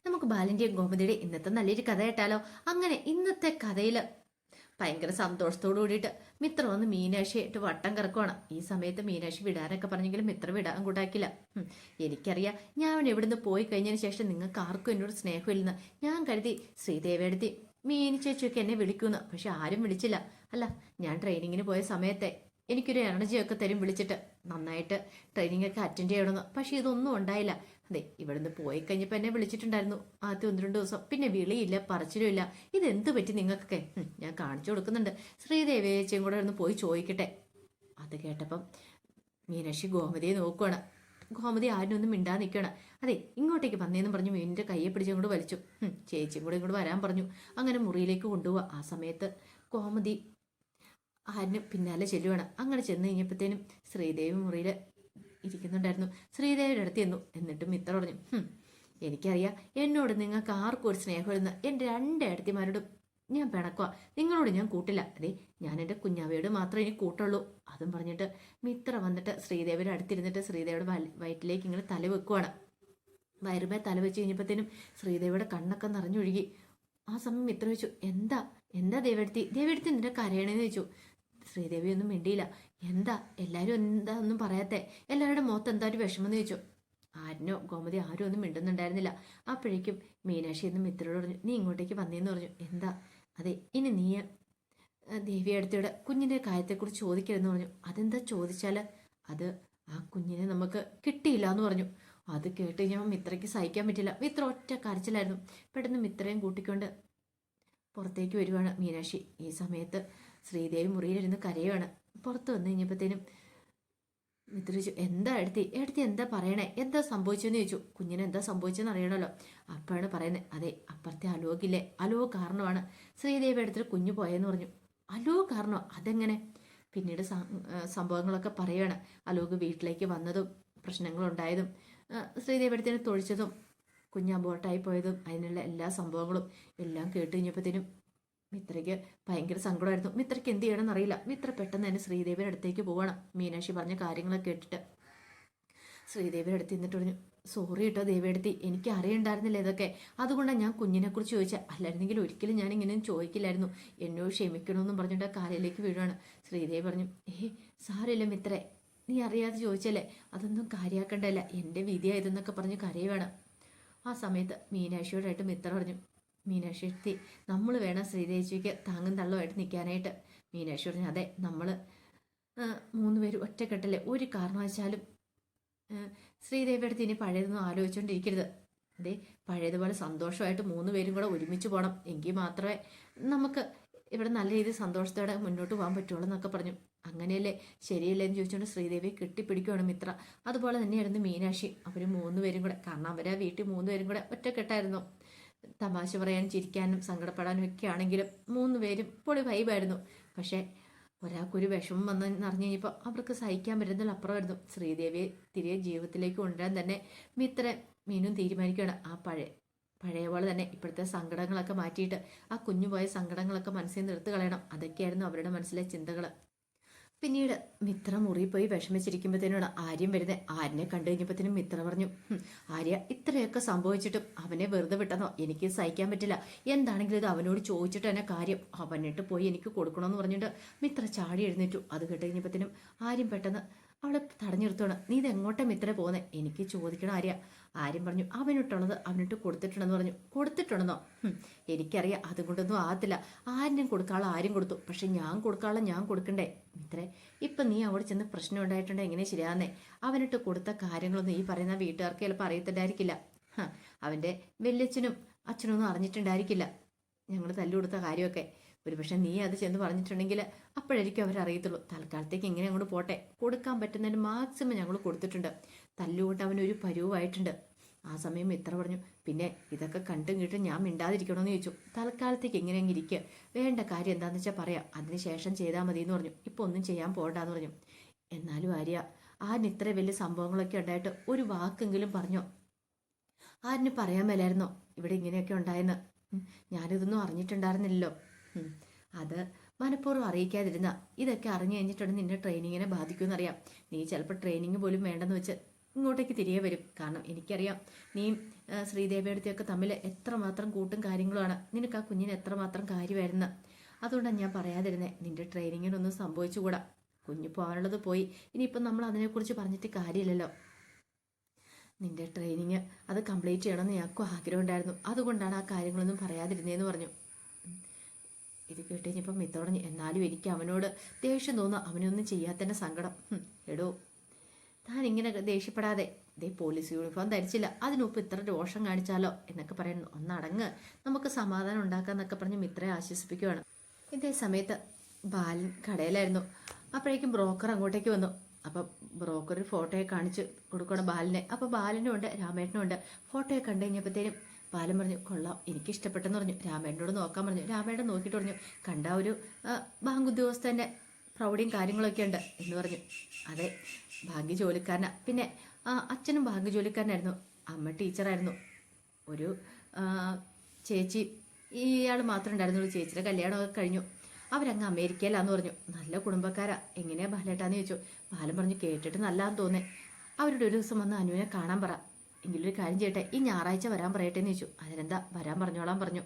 നമുക്ക് ബാലന്റെയും ഗോമതിയുടെയും ഇന്നത്തെ നല്ലൊരു കഥ കേട്ടാലോ? അങ്ങനെ ഇന്നത്തെ കഥയില് ഭയങ്കര സന്തോഷത്തോടു കൂടിയിട്ട് മിത്ര വന്ന് മീനാക്ഷിയായിട്ട് വട്ടം കറക്കുവാണ്. ഈ സമയത്ത് മീനാക്ഷി വിടാനൊക്കെ പറഞ്ഞെങ്കിലും മിത്ര വിടാൻ കൂട്ടാക്കില്ല. എനിക്കറിയാം, ഞാൻ ഇവിടുന്ന് പോയി കഴിഞ്ഞതിന് ശേഷം നിങ്ങൾക്ക് ആർക്കും എന്നോട് സ്നേഹമില്ലെന്ന്. ഞാൻ കരുതി ശ്രീദേവിയെടുത്തി മീനി ചേച്ചിയൊക്കെ എന്നെ വിളിക്കുന്നു, പക്ഷെ ആരും വിളിച്ചില്ല. അല്ല, ഞാൻ ട്രെയിനിങ്ങിന് പോയ സമയത്തെ എനിക്കൊരു എനർജിയൊക്കെ തരും വിളിച്ചിട്ട് നന്നായിട്ട് ട്രെയിനിങ് ഒക്കെ അറ്റൻഡ് ചെയ്യണമെന്ന്. പക്ഷെ ഇതൊന്നും ഉണ്ടായില്ല. അതെ, ഇവിടുന്ന് പോയി കഴിഞ്ഞപ്പോൾ എന്നെ വിളിച്ചിട്ടുണ്ടായിരുന്നു ആദ്യം 1-2 ദിവസം. പിന്നെ വിളിയില്ല, പറച്ചിലും ഇല്ല. ഇതെന്ത് പറ്റി നിങ്ങൾക്കൊക്കെ? ഞാൻ കാണിച്ചു കൊടുക്കുന്നുണ്ട്. ശ്രീദേവി ചേച്ചിയും കൂടെ ഒന്ന് പോയി ചോദിക്കട്ടെ. അത് കേട്ടപ്പം മീനാക്ഷി ഗോമതിയെ നോക്കുവാണ്. ഗോമതി ആരിനൊന്നും മിണ്ടാ നിൽക്കണം. അതെ, ഇങ്ങോട്ടേക്ക് വന്നേന്നും പറഞ്ഞു മീനിന്റെ കയ്യെ പിടിച്ചങ്ങോട്ട് വലിച്ചു. ചേച്ചിയും കൂടെ ഇങ്ങോട്ട് വരാൻ പറഞ്ഞു. അങ്ങനെ മുറിയിലേക്ക് കൊണ്ടുപോവാ. ആ സമയത്ത് ഗോമതി ആരിന് പിന്നാലെ ചെല്ലുവാണ്. അങ്ങനെ ചെന്ന് കഴിഞ്ഞപ്പോഴത്തേനും ശ്രീദേവി മുറിയിൽ ഇരിക്കുന്നുണ്ടായിരുന്നു. ശ്രീദേവിയുടെ അടുത്ത് ചെന്നു. എന്നിട്ടും മിത്ര പറഞ്ഞു, എനിക്കറിയാം എന്നോട് നിങ്ങൾക്ക് ആർക്കും ഒരു സ്നേഹമില്ലെന്ന്. എൻ്റെ 2 ഏടത്തിമാരോടും ഞാൻ പിണക്കുക, നിങ്ങളോട് ഞാൻ കൂട്ടില്ല. അതെ, ഞാൻ എൻ്റെ കുഞ്ഞാവയോട് മാത്രമേ ഇനി കൂട്ടുള്ളൂ. അതും പറഞ്ഞിട്ട് മിത്ര വന്നിട്ട് ശ്രീദേവിയുടെ അടുത്തിരുന്നിട്ട് ശ്രീദേവിയുടെ വയറ്റിലേക്ക് ഇങ്ങനെ തല വെക്കുവാണ്. വയറുമേ തല വെച്ച് കഴിഞ്ഞപ്പോഴത്തേനും ശ്രീദേവിയുടെ കണ്ണൊക്കെ നിറഞ്ഞൊഴുകി. ആ സമയം മിത്ര ചോദിച്ചു, എന്താ എന്താ ദേവെടുത്തി നിന്റെ കരയണേന്ന് ചോദിച്ചു. ശ്രീദേവി ഒന്നും മിണ്ടിയില്ല. എന്താ എല്ലാവരും എന്താ ഒന്നും പറയാത്തെ? എല്ലാവരുടെ മുഖത്ത് എന്താ ഒരു വിഷമം എന്ന് ചോദിച്ചു. ആരിനോ ഗോമതി ആരും ഒന്നും മിണ്ടുന്നുണ്ടായിരുന്നില്ല. അപ്പോഴേക്കും മീനാക്ഷി എന്ന് മിത്രയോട് പറഞ്ഞു, നീ ഇങ്ങോട്ടേക്ക് വന്നേന്ന് പറഞ്ഞു. എന്താ? അതെ, ഇനി നീ ദേവി അടുത്തയുടെ കുഞ്ഞിൻ്റെ കാര്യത്തെക്കുറിച്ച് ചോദിക്കരുതെന്ന് പറഞ്ഞു. അതെന്താ ചോദിച്ചാൽ? അത് ആ കുഞ്ഞിനെ നമുക്ക് കിട്ടിയില്ല എന്ന് പറഞ്ഞു. അത് കേട്ട് ഞാൻ മിത്രയ്ക്ക് സഹിക്കാൻ പറ്റില്ല. മിത്ര ഒറ്റ കരച്ചിലായിരുന്നു. പെട്ടെന്ന് മിത്രയും കൂട്ടിക്കൊണ്ട് പുറത്തേക്ക് വരുവാണ് മീനാക്ഷി. ഈ സമയത്ത് ശ്രീദേവി മുറിയിലിരുന്ന് കരയുവാണ്. പുറത്ത് വന്നു കഴിഞ്ഞപ്പോഴത്തേനും മിത്ര ചോദിച്ചു, എന്താ എടുത്തി എന്താ പറയണേ? എന്താ സംഭവിച്ചെന്ന് ചോദിച്ചു. കുഞ്ഞിന് എന്താ സംഭവിച്ചെന്ന് അറിയണമല്ലോ. അപ്പോഴാണ് പറയുന്നത്, അതെ, അപ്പുറത്തെ അലോകില്ലേ, അലോ കാരണമാണ് ശ്രീദേവി എടുത്തിട്ട് കുഞ്ഞു പോയെന്ന് പറഞ്ഞു. അലോ കാരണോ? അതെങ്ങനെ? പിന്നീട് സംഭവങ്ങളൊക്കെ പറയുകയാണ്. അലോക് വീട്ടിലേക്ക് വന്നതും പ്രശ്നങ്ങളുണ്ടായതും ശ്രീദേവി എടുത്തിന് തൊഴിച്ചതും കുഞ്ഞ് അബോർട്ടായി പോയതും അതിനുള്ള എല്ലാ സംഭവങ്ങളും എല്ലാം കേട്ട് കഴിഞ്ഞപ്പോഴത്തേനും മിത്രയ്ക്ക് ഭയങ്കര സങ്കടമായിരുന്നു. മിത്രയ്ക്ക് എന്ത് ചെയ്യണമെന്ന് അറിയില്ല. മിത്ര പെട്ടെന്ന് തന്നെ ശ്രീദേവിയുടെ അടുത്തേക്ക് പോവാണ്. മീനാക്ഷി പറഞ്ഞ കാര്യങ്ങളൊക്കെ കേട്ടിട്ട് ശ്രീദേവിയുടെ അടുത്ത് നിന്നിട്ട് പറഞ്ഞു, സോറി കേട്ടോ ദേവിയെടുത്തി, എനിക്ക് അറിയണ്ടായിരുന്നില്ല ഇതൊക്കെ. അതുകൊണ്ടാണ് ഞാൻ കുഞ്ഞിനെക്കുറിച്ച് ചോദിച്ചാൽ. അല്ലായിരുന്നെങ്കിൽ ഒരിക്കലും ഞാൻ ഇങ്ങനെ ചോദിക്കില്ലായിരുന്നു. എന്നോട് ക്ഷമിക്കണമെന്നും പറഞ്ഞിട്ട് കാലിലേക്ക് വീഴുവാണ്. ശ്രീദേവി പറഞ്ഞു, സാരമില്ല മിത്രേ, നീ അറിയാതെ ചോദിച്ചല്ലേ, അതൊന്നും കാര്യമാക്കണ്ടല്ല, എൻ്റെ വിധിയായതെന്നൊക്കെ പറഞ്ഞ് കരയുവാണ്. ആ സമയത്ത് മീനാക്ഷിയോടായിട്ട് മിത്ര പറഞ്ഞു, മീനാക്ഷി എത്തി നമ്മൾ വേണം ശ്രീദേവിക്ക് താങ്ങും തള്ളുമായിട്ട് നിൽക്കാനായിട്ട്. മീനാക്ഷി പറഞ്ഞു, അതെ, നമ്മൾ 3 പേര് ഒറ്റക്കെട്ടല്ലേ, ഒരു കാരണവശാലും ശ്രീദേവിയുടെ അടുത്ത് ഇനി പഴയതൊന്നും ആലോചിച്ചുകൊണ്ടിരിക്കരുത്. അതെ, പഴയതുപോലെ സന്തോഷമായിട്ട് 3 പേരും കൂടെ ഒരുമിച്ച് പോകണം. എങ്കിൽ മാത്രമേ നമുക്ക് ഇവിടെ നല്ല രീതിയിൽ സന്തോഷത്തോടെ മുന്നോട്ട് പോകാൻ പറ്റുള്ളൂ എന്നൊക്കെ പറഞ്ഞു. അങ്ങനെയല്ലേ, ശരിയല്ലേ എന്ന് ചോദിച്ചുകൊണ്ട് ശ്രീദേവി കെട്ടിപ്പിടിക്കുകയാണ് മിത്ര. അതുപോലെ തന്നെയായിരുന്നു മീനാക്ഷി. അവർ 3 പേരും കൂടെ, കാരണം അവരെ വീട്ടിൽ 3 പേരും കൂടെ ഒറ്റക്കെട്ടായിരുന്നു. തമാശ പറയാനും ചിരിക്കാനും സങ്കടപ്പെടാനും ഒക്കെ ആണെങ്കിലും 3 പേരും പൊളി വൈബായിരുന്നു. പക്ഷേ ഒരാൾക്കൊരു വിഷമം വന്നെന്ന് അറിഞ്ഞു കഴിഞ്ഞപ്പോൾ അവർക്ക് സഹിക്കാൻ പറ്റുന്നതിലപ്പുറമായിരുന്നു. ശ്രീദേവിയെ തിരികെ ജീവിതത്തിലേക്ക് കൊണ്ടുവരാൻ തന്നെ മിത്ര മീനും തീരുമാനിക്കുകയാണ്. ആ പഴയ പോലെ തന്നെ ഇപ്പോഴത്തെ സങ്കടങ്ങളൊക്കെ മാറ്റിയിട്ട് ആ കുഞ്ഞു പോയ സങ്കടങ്ങളൊക്കെ മനസ്സിൽ നിന്ന് എടുത്തു കളയണം. അതൊക്കെയായിരുന്നു അവരുടെ മനസ്സിലെ ചിന്തകൾ. പിന്നീട് മിത്ര മുറി പോയി വിഷമിച്ചിരിക്കുമ്പോഴത്തേനാണ് ആര്യം വരുന്നത്. ആര്യനെ കണ്ടു കഴിഞ്ഞപ്പോഴത്തേനും മിത്ര പറഞ്ഞു, ആര്യ, ഇത്രയൊക്കെ സംഭവിച്ചിട്ടും അവനെ വെറുതെ വിട്ടെന്നോ? എനിക്ക് സഹിക്കാൻ പറ്റില്ല. എന്താണെങ്കിലും ഇത് അവനോട് ചോദിച്ചിട്ട് തന്നെ കാര്യം. അവനിട്ട് പോയി എനിക്ക് കൊടുക്കണമെന്ന് പറഞ്ഞിട്ട് മിത്ര ചാടി എഴുന്നേറ്റു. അത് കേട്ട് കഴിഞ്ഞപ്പോഴത്തേനും ആര്യം പെട്ടെന്ന് അവളെ തടഞ്ഞു നിർത്തുകയാണ്. നീ ഇത് എങ്ങോട്ടാ മിത്ര പോകുന്നത്? എനിക്ക് ചോദിക്കണം ആര്യ. ആര്യം പറഞ്ഞു, അവനിട്ടുള്ളത് അവനിട്ട് കൊടുത്തിട്ടുണ്ടെന്ന് പറഞ്ഞു. കൊടുത്തിട്ടുണ്ടെന്നോ? എനിക്കറിയാം, അതുകൊണ്ടൊന്നും ആകത്തില്ല. ആരും കൊടുക്കാനുള്ള ആരും കൊടുത്തു, പക്ഷെ ഞാൻ കൊടുക്കാനുള്ള ഞാൻ കൊടുക്കണ്ടേ? മിത്രേ, ഇപ്പം നീ അവിടെ ചെന്ന് പ്രശ്നം ഉണ്ടായിട്ടുണ്ടോ? എങ്ങനെ ശരിയാന്നേ? അവനിട്ട് കൊടുത്ത കാര്യങ്ങളൊന്നും ഈ പറയുന്ന വീട്ടുകാർക്ക് ചിലപ്പോൾ അറിയത്തില്ലായിരിക്കില്ല. അവൻ്റെ വല്യച്ഛനും അച്ഛനൊന്നും അറിഞ്ഞിട്ടുണ്ടായിരിക്കില്ല ഞങ്ങൾ തല്ലുകൊടുത്ത കാര്യമൊക്കെ. ഒരുപക്ഷെ നീ അത് ചെന്ന് പറഞ്ഞിട്ടുണ്ടെങ്കിൽ അപ്പോഴായിരിക്കും അവരറിയത്തുള്ളൂ. തൽക്കാലത്തേക്ക് ഇങ്ങനെ അങ്ങോട്ട് പോട്ടെ. കൊടുക്കാൻ പറ്റുന്നതിന് മാക്സിമം ഞങ്ങൾ കൊടുത്തിട്ടുണ്ട്. തല്ലുകൊണ്ട് അവനൊരു പരുവായിട്ടുണ്ട്. ആ സമയം ഇത്ര പറഞ്ഞു, പിന്നെ ഇതൊക്കെ കണ്ടും കേട്ടും ഞാൻ മിണ്ടാതിരിക്കണമെന്ന് ചോദിച്ചു. തൽക്കാലത്തേക്ക് ഇങ്ങനെ അങ്ങ് ഇരിക്കുക. വേണ്ട കാര്യം എന്താണെന്ന് വെച്ചാൽ പറയാം, അതിനുശേഷം ചെയ്താൽ മതി എന്ന് പറഞ്ഞു. ഇപ്പോൾ ഒന്നും ചെയ്യാൻ പോകണ്ടെന്ന് പറഞ്ഞു. എന്നാലും ആരിന് ഇത്ര വലിയ സംഭവങ്ങളൊക്കെ ഉണ്ടായിട്ട് ഒരു വാക്കെങ്കിലും പറഞ്ഞോ? ആരിന് പറയാൻ മേലായിരുന്നോ ഇവിടെ ഇങ്ങനെയൊക്കെ ഉണ്ടായെന്ന്? ഞാനിതൊന്നും അറിഞ്ഞിട്ടുണ്ടായിരുന്നില്ലല്ലോ. അത് മനഃപൂർവ്വം അറിയിക്കാതിരുന്ന. ഇതൊക്കെ അറിഞ്ഞു കഴിഞ്ഞിട്ടുണ്ടെങ്കിൽ നിന്റെ ട്രെയിനിങ്ങിനെ ബാധിക്കുമെന്നറിയാം. നീ ചിലപ്പോൾ ട്രെയിനിങ് പോലും വേണ്ടെന്ന് വെച്ച് ഇങ്ങോട്ടേക്ക് തിരികെ വരും. കാരണം എനിക്കറിയാം നീയും ശ്രീദേവിയടുത്തെയൊക്കെ തമ്മിൽ എത്രമാത്രം കൂട്ടും കാര്യങ്ങളുമാണ്. നിനക്ക് ആ കുഞ്ഞിന് എത്രമാത്രം കാര്യമായിരുന്നു. അതുകൊണ്ടാണ് ഞാൻ പറയാതിരുന്നേ. നിന്റെ ട്രെയിനിങ്ങിനൊന്നും സംഭവിച്ചുകൂടാ. കുഞ്ഞു പോകാനുള്ളത് പോയി. ഇനിയിപ്പം നമ്മൾ അതിനെക്കുറിച്ച് പറഞ്ഞിട്ട് കാര്യമില്ലല്ലോ. നിന്റെ ട്രെയിനിങ് അത് കംപ്ലീറ്റ് ചെയ്യണമെന്ന് ഞങ്ങൾക്കും ആഗ്രഹം ഉണ്ടായിരുന്നു. അതുകൊണ്ടാണ് ആ കാര്യങ്ങളൊന്നും പറയാതിരുന്നേന്ന് പറഞ്ഞു. ഇത് കേട്ടുകഴിഞ്ഞപ്പം മിത്തോടഞ്ഞ് എന്നാലും എനിക്ക് അവനോട് ദേഷ്യം തോന്നുന്നു. അവനൊന്നും ചെയ്യാത്തന്നെ സങ്കടം. എടോ, താൻ ഇങ്ങനെ ദേഷ്യപ്പെടാതെ. ഇതേ പോലീസ് യൂണിഫോം ധരിച്ചില്ല, അതിനൊപ്പം ഇത്ര രോഷം കാണിച്ചാലോ എന്നൊക്കെ പറയുന്നു. ഒന്നടങ്ങ്, നമുക്ക് സമാധാനം ഉണ്ടാക്കാന്നൊക്കെ പറഞ്ഞ് മിത്രയെ ആശ്വസിപ്പിക്കുകയാണ്. ഇതേ സമയത്ത് ബാലൻ കടയിലായിരുന്നു. അപ്പോഴേക്കും ബ്രോക്കർ അങ്ങോട്ടേക്ക് വന്നു. അപ്പം ബ്രോക്കർ ഒരു ഫോട്ടോയെ കാണിച്ച് കൊടുക്കണം ബാലിനെ. അപ്പോൾ ബാലനും ഉണ്ട് രാമേട്ടനും ഉണ്ട്. ഫോട്ടോയെ കണ്ടു കഴിഞ്ഞപ്പോഴത്തേനും ബാലൻ പറഞ്ഞു, കൊള്ളാം, എനിക്ക് ഇഷ്ടപ്പെട്ടെന്ന് പറഞ്ഞു. രാമേട്ടനോട് നോക്കാൻ പറഞ്ഞു. രാമേട്ടൻ നോക്കിയിട്ട് പറഞ്ഞു, കണ്ട ഒരു ബാങ്ക് ഉദ്യോഗസ്ഥൻ്റെ പ്രൗഢിയും കാര്യങ്ങളൊക്കെ ഉണ്ട് എന്ന് പറഞ്ഞു. അതെ, ഭാഗ്യ ജോലിക്കാരനാ. പിന്നെ അച്ഛനും ഭാഗ്യ ജോലിക്കാരനായിരുന്നു, അമ്മ ടീച്ചറായിരുന്നു. ഒരു ചേച്ചി ഇയാൾ മാത്രമേ ഉണ്ടായിരുന്നുള്ളൂ. ചേച്ചിയുടെ കല്യാണമൊക്കെ കഴിഞ്ഞു. അവരങ്ങ് അമേരിക്കയിലാന്ന് പറഞ്ഞു. നല്ല കുടുംബക്കാരാ. എങ്ങനെയാ ബാലേട്ടാന്ന് ചോദിച്ചു. ബാലൻ പറഞ്ഞു, കേട്ടിട്ട് നല്ലതാന്ന് തോന്നേ. അവരുടെ ഒരു ദിവസം വന്ന് അനുവിനെ കാണാൻ പറ. എങ്കിലൊരു കാര്യം ചെയ്യട്ടെ, ഈ ഞായറാഴ്ച വരാൻ പറയട്ടെ എന്ന് ചോദിച്ചു. അതിനെന്താ, വരാൻ പറഞ്ഞോളാൻ പറഞ്ഞു.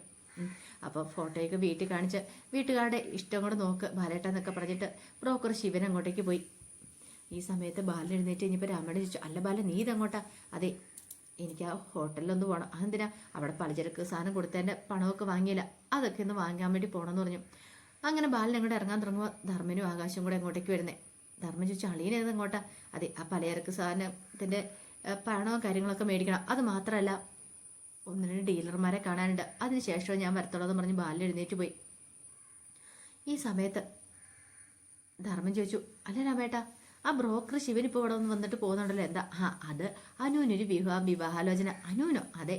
അപ്പോൾ ഫോട്ടോയൊക്കെ വീട്ടിൽ കാണിച്ച് വീട്ടുകാരുടെ ഇഷ്ടം കൂടെ നോക്ക് ബാലേട്ടാന്നൊക്കെ പറഞ്ഞിട്ട് ബ്രോക്കർ ശിവൻ അങ്ങോട്ടേക്ക് പോയി. ഈ സമയത്ത് ബാലൻ എഴുന്നേറ്റ് കഴിഞ്ഞപ്പോൾ രാമേട്ടൻ ചോദിച്ചു, അല്ല ബാലൻ, നീ ഇതെങ്ങോട്ടാ? അതെ, എനിക്ക് ആ ഹോട്ടലിലൊന്ന് പോകണം. അതെന്തിനാ? അവിടെ പലചരക്ക് സാധനം കൊടുത്തതിൻ്റെ പണമൊക്കെ വാങ്ങിയില്ല, അതൊക്കെ ഒന്ന് വാങ്ങാൻ വേണ്ടി പോകണമെന്ന് പറഞ്ഞു. അങ്ങനെ ബാലൻ അങ്ങോട്ട് ഇറങ്ങാൻ തുടങ്ങുമ്പോൾ ധർമ്മനും ആകാശം കൂടെ അങ്ങോട്ടേക്ക് വരുന്നേ. ധർമ്മൻ ചോദിച്ചു, അളിയനേത് എങ്ങോട്ടാ? അതെ, ആ പലചരക്ക് സാധനത്തിൻ്റെ പണവും കാര്യങ്ങളൊക്കെ മേടിക്കണം. അത് മാത്രമല്ല, ഒന്ന് രണ്ട് ഡീലർമാരെ കാണാനുണ്ട്. അതിനുശേഷം ഞാൻ വരത്തുള്ളൂ എന്ന് പറഞ്ഞ് ബാലൻ എഴുന്നേറ്റ് പോയി. ഈ സമയത്ത് ധർമ്മൻ ചോദിച്ചു, അല്ല രാമേട്ടാ, ആ ബ്രോക്കർ ശിവൻ ഇപ്പോൾ ഇവിടെ ഒന്ന് വന്നിട്ട് പോകുന്നുണ്ടല്ലോ, എന്താ? അത് അനുവിനൊരു വിവാഹാലോചന. അനുവിനോ? അതെ,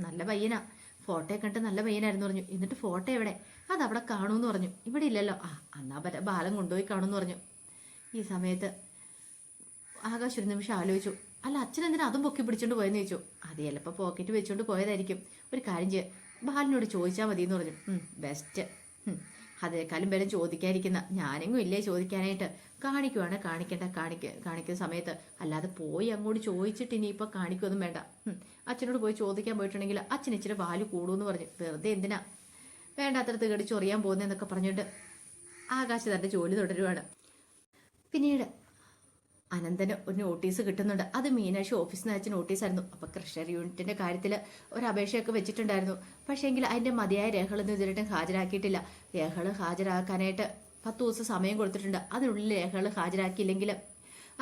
നല്ല പയ്യനാ, ഫോട്ടോയെ കണ്ടിട്ട് നല്ല പയ്യനായിരുന്നു പറഞ്ഞു. എന്നിട്ട് ഫോട്ടോ എവിടെ? അതവിടെ കാണുമെന്ന് പറഞ്ഞു. ഇവിടെ ഇല്ലല്ലോ. എന്നാ ബാലൻ കൊണ്ടുപോയി കാണുമെന്ന് പറഞ്ഞു. ഈ സമയത്ത് ആകാശ് ഒരു നിമിഷം ആലോചിച്ചു, അല്ല അച്ഛൻ എന്തിനാ അതും പൊക്കി പിടിച്ചോണ്ട് പോയെന്ന് ചോദിച്ചു. അത് ചിലപ്പോൾ പോക്കറ്റ് വെച്ചോണ്ട് പോയതായിരിക്കും. ഒരു കാര്യം ചെയ്യ, ബാലിനോട് ചോദിച്ചാൽ മതി എന്ന് പറഞ്ഞു. ബെസ്റ്റ്. അതേക്കാളും പേരും ചോദിക്കാതിരിക്കുന്ന, ഞാനെങ്ങും ഇല്ലേ ചോദിക്കാനായിട്ട്. കാണിക്കുവാണ് കാണിക്കുന്ന സമയത്ത്, അല്ലാതെ പോയി അങ്ങോട്ട് ചോദിച്ചിട്ട് ഇനിയിപ്പോൾ കാണിക്കൊന്നും വേണ്ട. അച്ഛനോട് പോയി ചോദിക്കാൻ പോയിട്ടുണ്ടെങ്കിൽ അച്ഛൻ ഇച്ചിരി വാല് കൂടുമെന്ന് പറഞ്ഞു. വെറുതെ എന്തിനാ വേണ്ടാത്തടത്ത് കടി ചൊറിയാൻ പോകുന്നതെന്നൊക്കെ പറഞ്ഞുകൊണ്ട് ആകാശ് തൻ്റെ ജോലി തുടരുവാണ്. പിന്നീട് അനന്തന് ഒരു നോട്ടീസ് കിട്ടുന്നുണ്ട്. അത് മീനാക്ഷി ഓഫീസിൽ നിന്ന് അയച്ച നോട്ടീസായിരുന്നു. അപ്പോൾ കൃഷി യൂണിറ്റിൻ്റെ കാര്യത്തിൽ ഒരു അപേക്ഷയൊക്കെ വെച്ചിട്ടുണ്ടായിരുന്നു. പക്ഷേങ്കിൽ അതിൻ്റെ മതിയായ രേഖകളൊന്നും ഇതുവരെയായിട്ടും ഹാജരാക്കിയിട്ടില്ല. രേഖകൾ ഹാജരാക്കാനായിട്ട് 10 ദിവസം സമയം കൊടുത്തിട്ടുണ്ട്. അതിനുള്ളിൽ രേഖകൾ ഹാജരാക്കിയില്ലെങ്കിൽ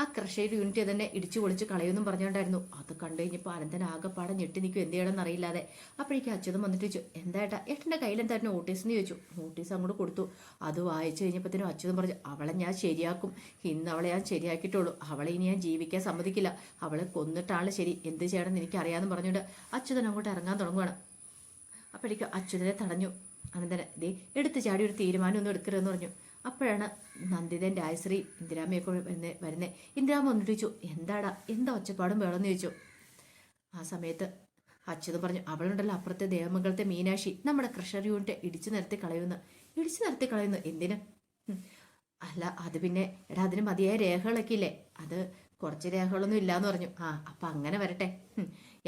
ആ കൃഷിയുടെ യൂണിറ്റ് തന്നെ ഇടിച്ചു പൊളിച്ച് കളയുമെന്നും പറഞ്ഞുകൊണ്ടായിരുന്നു. അത് കണ്ടു കഴിഞ്ഞപ്പോൾ അനന്തൻ ആകെപ്പാടെ ഞെട്ടി നിൽക്കും, എന്ത് ചെയ്യണമെന്ന് അറിയില്ലാതെ. അപ്പോഴേക്കും അച്യുതം വന്നിട്ട് ചോദിച്ചു, എന്താ ഏട്ടൻ്റെ കയ്യിലെന്തായിരുന്നു നോട്ടീസ് എന്ന് ചോദിച്ചു. നോട്ടീസ് അങ്ങോട്ട് കൊടുത്തു. അത് വായിച്ചു കഴിഞ്ഞപ്പോഴത്തേനും അച്യുതം പറഞ്ഞു, അവളെ ഞാൻ ശരിയാക്കും. ഇന്ന് അവളെ ഞാൻ ശരിയാക്കിയിട്ടുള്ളൂ. അവളെ ഇനി ഞാൻ ജീവിക്കാൻ സമ്മതിക്കില്ല. അവളെ കൊന്നിട്ടാണ് ശരി. എന്ത് ചെയ്യണമെന്ന് എനിക്കറിയാമെന്ന് പറഞ്ഞുകൊണ്ട് അച്യുതൻ അങ്ങോട്ട് ഇറങ്ങാൻ തുടങ്ങുകയാണ്. അപ്പോഴേക്കും അച്യുതനെ തടഞ്ഞു അനന്തന്. ദേ, എടുത്തു ചാടി ഒരു തീരുമാനമൊന്നും എടുക്കരുതെന്ന് പറഞ്ഞു. അപ്പോഴാണ് നന്ദിതൻ രാജശ്രീ ഇന്ദിരാമയൊക്കെ വരുന്നേ. ഇന്ദിരാമ വന്നിട്ട് ചോദിച്ചു, എന്താ ഒച്ചപ്പാടും വേണമെന്ന് ചോദിച്ചു. ആ സമയത്ത് അച്യുതൻ പറഞ്ഞു, അവളുണ്ടല്ലോ അപ്പുറത്തെ ദേവമംഗലത്തെ മീനാക്ഷി നമ്മുടെ ക്രഷർ യൂണിറ്റ് ഇടിച്ചു നിരത്തി കളയുന്നു. എന്തിന്? അല്ല അത് പിന്നെ എടാ, അതിന് മതിയായ രേഖകളൊക്കെ ഇല്ലേ? അത് കുറച്ച് രേഖകളൊന്നും ഇല്ലാന്ന് പറഞ്ഞു. അപ്പം അങ്ങനെ വരട്ടെ.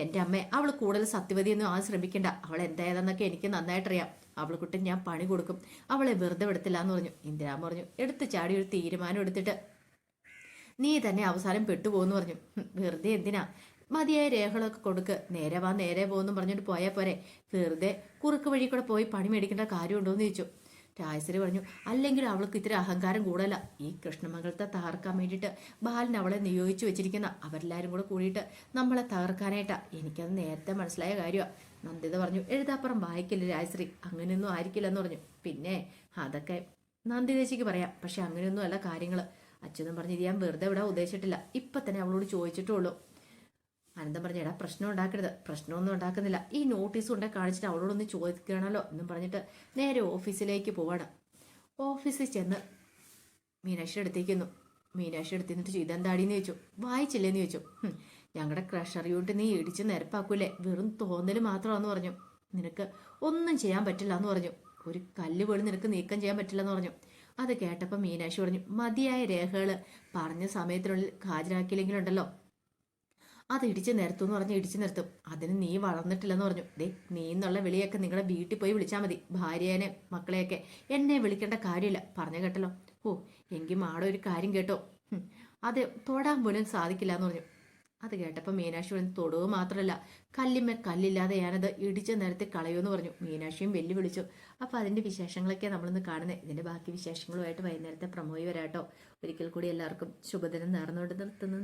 എൻ്റെ അമ്മ, അവൾ കൂടുതൽ സത്യവതിയൊന്നും ശ്രമിക്കണ്ട. അവൾ എന്തായതെന്നൊക്കെ എനിക്ക് നന്നായിട്ടറിയാം. അവൾക്കുട്ടി ഞാൻ പണി കൊടുക്കും. അവളെ വെറുതെ വിടത്തില്ല എന്ന് പറഞ്ഞു. ഇന്ദിരാമ പറഞ്ഞു, എടുത്ത് ചാടി ഒരു തീരുമാനം എടുത്തിട്ട് നീ തന്നെ അവസാനം പെട്ടുപോകുന്നു പറഞ്ഞു. വെറുതെ എന്തിനാ? മതിയായ രേഖകളൊക്കെ കൊടുക്ക്. നേരെ പോകുന്നു പറഞ്ഞിട്ട് പോയാൽ പോരെ. വെറുതെ കുറുക്ക് വഴി കൂടെ പോയി പണി മേടിക്കേണ്ട കാര്യമുണ്ടോ എന്ന് ചോദിച്ചു. രാജശ്രീ പറഞ്ഞു, അല്ലെങ്കിൽ അവൾക്ക് ഇത്തിരി അഹങ്കാരം കൂടല. ഈ കൃഷ്ണമംഗലത്തെ തകർക്കാൻ വേണ്ടിയിട്ട് ബാലൻ അവളെ നിയോഗിച്ചു വെച്ചിരിക്കുന്ന അവരെല്ലാവരും കൂടെ കൂടിയിട്ട് നമ്മളെ തകർക്കാനായിട്ടാ. എനിക്കത് നേരത്തെ മനസ്സിലായ കാര്യമാണ്. നന്ദിത പറഞ്ഞു, എഴുതാപ്പുറം വായിക്കില്ല രാജശ്രീ, അങ്ങനെയൊന്നും ആയിരിക്കില്ലെന്ന് പറഞ്ഞു. പിന്നെ അതൊക്കെ നന്ദിതേച്ചിക്ക് പറയാം, പക്ഷെ അങ്ങനെയൊന്നും അല്ല കാര്യങ്ങൾ. അച്ഛനും പറഞ്ഞു, ഇത് ഞാൻ വെറുതെ വിടാൻ ഉദ്ദേശിച്ചിട്ടില്ല. ഇപ്പം തന്നെ അവളോട് ചോദിച്ചിട്ടുള്ളൂ. അനന്തം പറഞ്ഞു, എടാ പ്രശ്നം ഉണ്ടാക്കരുത്. പ്രശ്നമൊന്നും ഉണ്ടാക്കുന്നില്ല. ഈ നോട്ടീസ് കൊണ്ടേ കാണിച്ചിട്ട് അവളോടൊന്ന് ചോദിക്കണമല്ലോ എന്നും പറഞ്ഞിട്ട് നേരെ ഓഫീസിലേക്ക് പോവാണ്. ഓഫീസിൽ ചെന്ന് മീനാക്ഷി എടുത്തേക്കുന്നു. മീനാക്ഷി എടുത്തിട്ട് ഇതെന്താടിയെന്ന് ചോദിച്ചു. വായിച്ചില്ലേന്ന് ചോദിച്ചു. ഞങ്ങളുടെ ക്രഷർ യൂണിറ്റ് നീ ഇടിച്ച് നിരപ്പാക്കൂലേ? വെറും തോന്നൽ മാത്രമാണെന്ന് പറഞ്ഞു. നിനക്ക് ഒന്നും ചെയ്യാൻ പറ്റില്ല എന്ന് പറഞ്ഞു. ഒരു കല്ല് പോലും നിനക്ക് നീക്കം ചെയ്യാൻ പറ്റില്ല എന്ന് പറഞ്ഞു. അത് കേട്ടപ്പോൾ മീനാക്ഷി പറഞ്ഞു, മതിയായ രേഖകൾ പറഞ്ഞ സമയത്തിനുള്ളിൽ ഹാജരാക്കിയില്ലെങ്കിലുണ്ടല്ലോ അത് ഇടിച്ച് നിരത്തും എന്ന് പറഞ്ഞ് ഇടിച്ച് നിർത്തും. അതിന് നീ വളർന്നിട്ടില്ലെന്ന് പറഞ്ഞു. ദേ നീ എന്നുള്ള വിളിയൊക്കെ നിങ്ങളുടെ വീട്ടിൽ പോയി വിളിച്ചാൽ മതി, ഭാര്യേനെ മക്കളെയൊക്കെ. എന്നെ വിളിക്കേണ്ട കാര്യമില്ല, പറഞ്ഞു കേട്ടല്ലോ. ഓ എങ്കിൽ മാഡം ഒരു കാര്യം കേട്ടോ, അത് തൊടാൻ പോലും സാധിക്കില്ല എന്ന് പറഞ്ഞു. അത് കേട്ടപ്പോൾ മീനാക്ഷി പറഞ്ഞു, തൊടുക മാത്രമല്ല, കല്ലിന്മേൽ കല്ലില്ലാതെ ഞാനത് ഇടിച്ച് നിരത്തി കളയുമെന്ന് പറഞ്ഞു. മീനാക്ഷിയും വെല്ലുവിളിച്ചു. അപ്പോൾ അതിൻ്റെ വിശേഷങ്ങളൊക്കെ നമ്മളിന്ന് കാണുന്നത്. ഇതിൻ്റെ ബാക്കി വിശേഷങ്ങളുമായിട്ട് വൈകുന്നേരത്തെ പ്രമോയി വരാട്ടോ. ഒരിക്കൽ കൂടി എല്ലാവർക്കും ശുഭദിനം നേർന്നുകൊണ്ട് നിർത്തുന്നു.